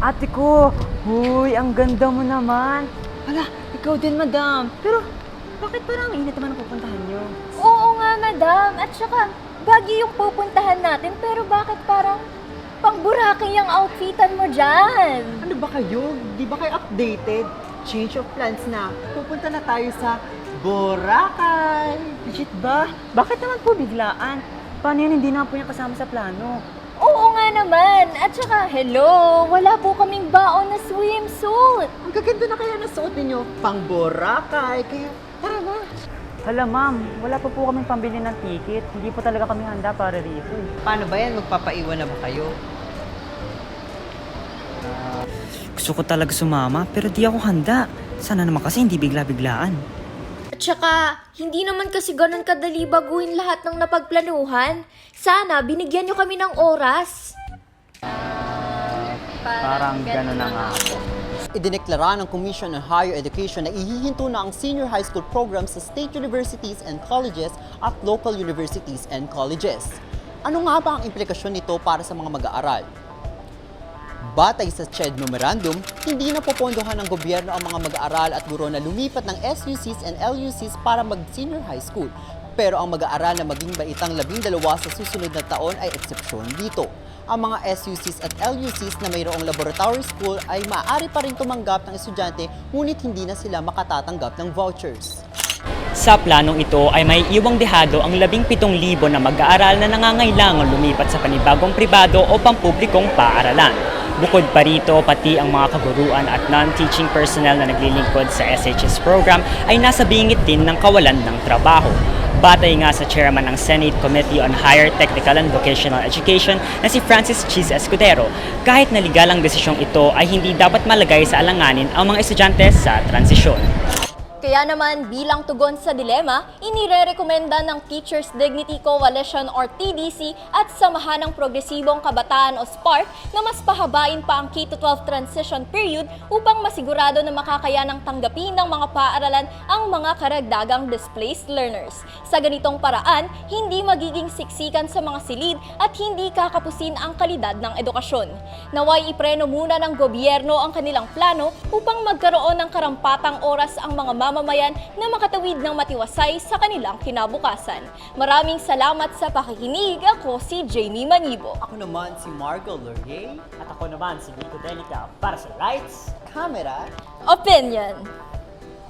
Ate ko, huy, ang ganda mo naman. Hala, ikaw din, madam. Pero, bakit parang init naman ang pupuntahan nyo? Oo nga, madam. At saka, Baguio yung pupuntahan natin, pero bakit parang pang Boracay yung outfitan mo dyan? Ano ba kayo? Di ba kayo updated? Change of plans na. Pupunta na tayo sa Boracay. Legit ba? Bakit naman po biglaan? Paano yan hindi na po yung kasama sa plano? Oo nga naman. At saka, hello, wala po kaming baon na swimsuit. Ang gaganda na kaya na suot ninyo. Pang Boracay. Kaya, tara na. Hala ma'am, wala pa po kaming pambili ng ticket. Hindi po talaga kami handa para rito. Paano ba yan? Magpapaiwan na ba kayo? Gusto ko talaga sumama pero di ako handa. Sana naman kasi hindi bigla-biglaan. At saka, hindi naman kasi ganun kadali baguhin lahat ng napagplanuhan. Sana, binigyan nyo kami ng oras. Parang gano'n na nga po. Idineklara ng Commission on Higher Education na ihihinto na ang senior high school program sa state universities and colleges at local universities and colleges. Ano nga ba ang implikasyon nito para sa mga mag-aaral? Batay sa CHED Memorandum, hindi na popondohan ng gobyerno ang mga mag-aaral at guro na lumipat ng SUCs and LUCs para mag-senior high school. Pero ang mag-aaral na maging baitang 12 sa susunod na taon ay eksepsyon dito. Ang mga SUCs at LUCs na mayroong laboratory school ay maaari pa rin tumanggap ng estudyante ngunit hindi na sila makatatanggap ng vouchers. Sa planong ito ay may iwang dehado ang 17,000 na mag-aaral na nangangailangan lumipat sa panibagong pribado o pampublikong paaralan. Bukod pa rito, pati ang mga kaguruan at non-teaching personnel na naglilingkod sa SHS program ay nasa bingit din ng kawalan ng trabaho. Batay nga sa chairman ng Senate Committee on Higher Technical and Vocational Education na si Francis Cheese Escudero, kahit na legal ang desisyong ito ay hindi dapat malagay sa alanganin ang mga estudyante sa transisyon. Kaya naman, bilang tugon sa dilema, inirerekomenda ng Teachers Dignity Coalition or TDC at Samahan ng Progresibong Kabataan o SPARK na mas pahabain pa ang K-12 transition period upang masigurado na makakayanang tanggapin ng mga paaralan ang mga karagdagang displaced learners. Sa ganitong paraan, hindi magiging siksikan sa mga silid at hindi kakapusin ang kalidad ng edukasyon. Naway ipreno muna ng gobyerno ang kanilang plano upang magkaroon ng karampatang oras ang mga mamamayan na makatawid ng matiwasay sa kanilang kinabukasan. Maraming salamat sa pakikinig. Ako si Jamie Manibo. Ako naman si Margo Laurier, At ako naman si Nico Delica para sa Lights, Camera, Opinion.